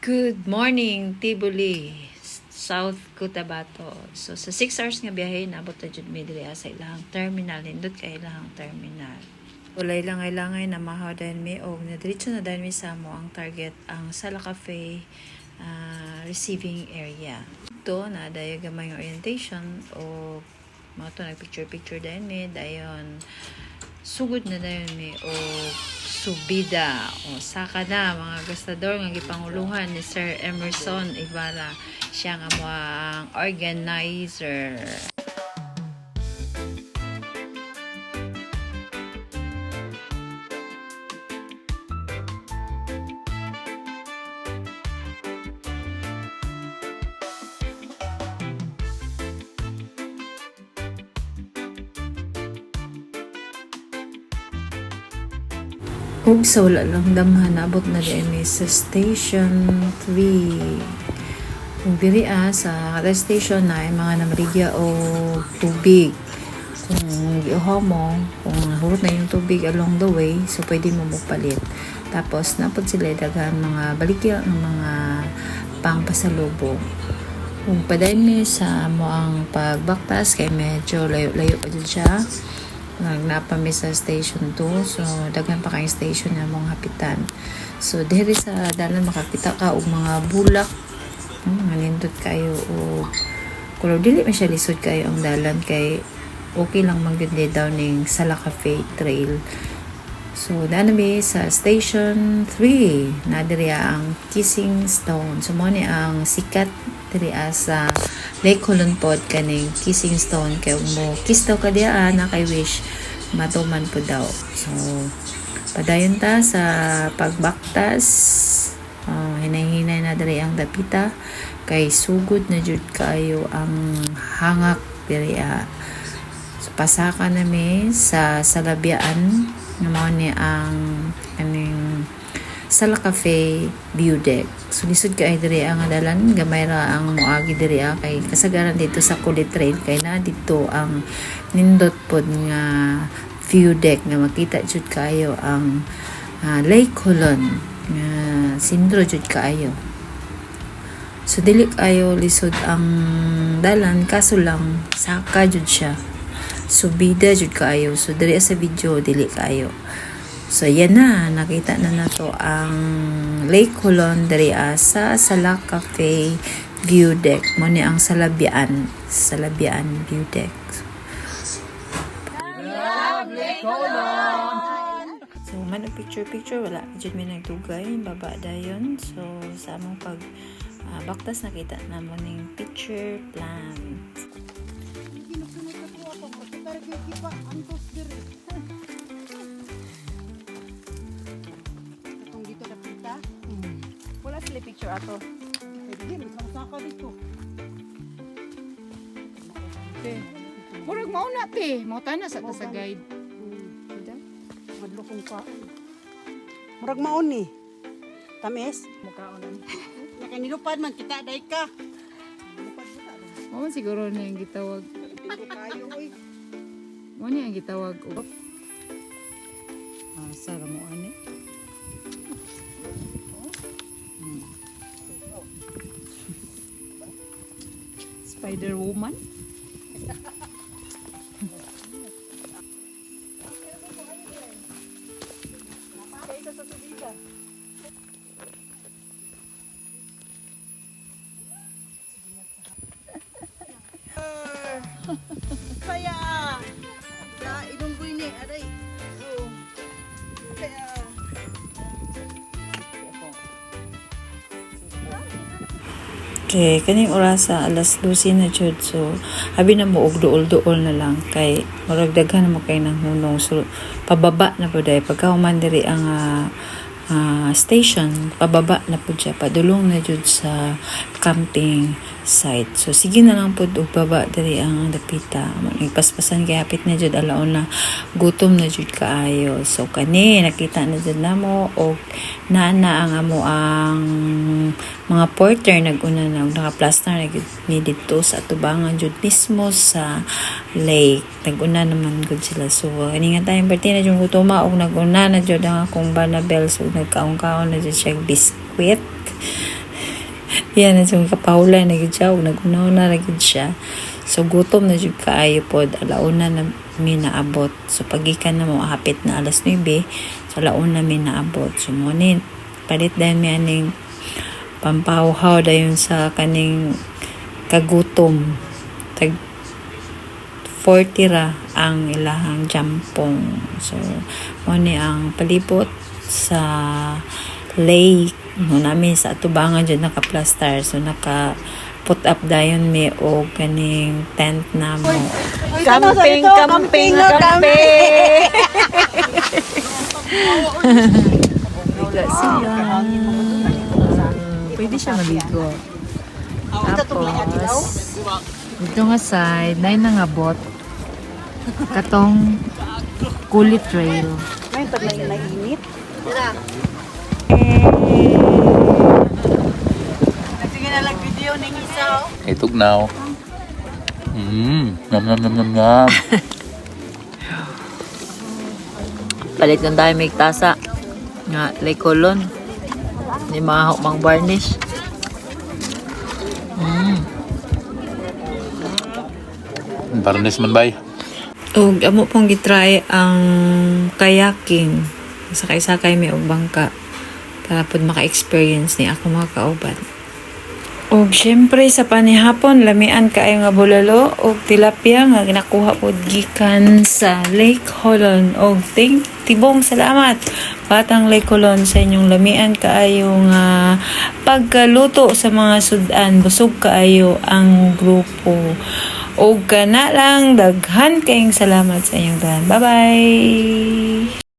Good morning, Tibuli, South Cotabato. So, sa 6 hours nga biyahe, nabot na dyan may diri sa ilahang terminal. Nindot ka ilahang terminal. Walay langay-langay na mahaw dahil may o nadiritso na dahil may samo ang target ang Sala Cafe receiving area. Ito na dahil gamay orientation o mga ito nagpicture-picture dahil may dayon sugod na dahil may o subida o saka na mga gastador nga gipanguluhan ni Sir Emerson Ibarra, siya nga mo ang organizer. Ug sa wala lang damhan abot na din sa station 3. Kung diri sa kada station na ay mga namarigya o tubig. Kung giuhaw mo, kung nahurot na yung tubig along the way, so pwede mo magpalit. Tapos napod sila daghan mga balikya ng mga pangpasalubong. Kung padayon mi sa mo ang pagbaktas kay medyo layo-layo pa dyan siya. Nagnapa mi sa station 2, so daghan pa kayong station na mong hapitan. So diri sa dalan makakita ka og mga bulak, nindot kayo o kulo dili man siya lisod kayo ang dalan kay okay lang magyud daw ning Sala Cafe Trail. So daan mi sa station 3 na diri ang Kissing Stone. So mo ni ang sikat diri sa Lake Hulunpod kaning Kissing Stone kay mo kiss daw ka diya na kay wish matuman po daw. So padayon ta sa pagbaktas, hinay-hinay na diri ang dapita kay sugod na jud kayo ang hangak diri. So pasaka na mi sa Salabian nga mao ni ang kaning Sala Cafe View Deck. So lisod kay diri ang dalan gamay ra ang moagi diri kay kasagaran dito sa Kulit Trail kay na dito ang nindot pod nga view deck nga makita jud kayo ang Lake Hulon nga sindro jud kayo. So dili kayo lisod ang dalan kaso lang saka jud siya. Subida jud kayo. So diri sa video dili kayo. So yan na, nakita na nato ang Lake Hulon dari sa Sala Cafe View Deck. Mo ni ang Salabian View Deck. So man ang picture wala jud mi nagdugay baba dayon. So sa among pag baktas nakita na mo ning picture plan. Wala sila picture ato. Hindi, magsaka dito. Okay. Murag mao na te, mao ta na sa ta sa guide. Madlokong ka. Murag maon ni. Tamis. Mukhaonan. Nakanilupad man kita day ka. Nilupad kita. Mao siguro na yung gitawag. Hindi kayo oy. Mao ni ang gitawag og Sara mo ani. Spider Woman. Kaya. Ya idunggoy ni aray. Oh. Kaya. Okay, kaning orasa alas 12 na jud. So abi na mo og duol-duol na lang kay murag daghan na mo kay nang hunong. So pababa na pud ay pagka human diri ang station, pababa na pud siya, padulong na jud sa camping site. So sige na lang pud og baba diri ang dapita. Nagpaspasan kay hapit na jud alaon na gutom na jud kaayo. So kani nakita na jud namo og naa ang amo ang mga porter naguna na naka-plaster na ni dito sa tubangan jud mismo sa lake. Naguna naman gud sila. So kani nga tayong parte na jud gutoma og naguna na jud ang akong Banabel. So nagkaon-kaon na jud siya biskwit. tilapia na siyang kapahulay na gid siya ug naguna-una na gid siya. So gutom na jud kaayo pod, alauna na mi naabot. So pagikan na mo hapit na alas 9, so alauna mi naabot. So munin palit dahil mi aning pampauhaw dayon sa kaning kagutom. Tag 40 ra ang ilahang jampong. So mo ni ang palibot sa lake no namin sa atubangan dyan naka-plaster. So naka-put up dayon mi o kaning tent na mo. Camping. Liga sila. Pwede siya maligo. Tapos, dito nga side, na nangabot. Katong Kulit Trail. Ngayon pag nainit. Sige na lang video ng isa. Itugnaw. Nam nam nam nam nam. Palit ng tayo may tasa. Nga, lekolon. Ni mahok mang varnish. Barnes man bay. Og amo pong gitry ang kayaking. Sakay-sakay may og bangka. Para pod maka-experience ni ako mga kauban. Og syempre sa panihapon lamian kaayo nga bulalo og tilapia nga ginakuha pod gikan sa Lake Holon. Og tibong salamat Batang Lake Holon sa inyong lamian kaayo nga pagkaluto sa mga sudan. Busog kaayo ang grupo. Og kana lang daghan kayong salamat sa inyong tanan. Bye-bye.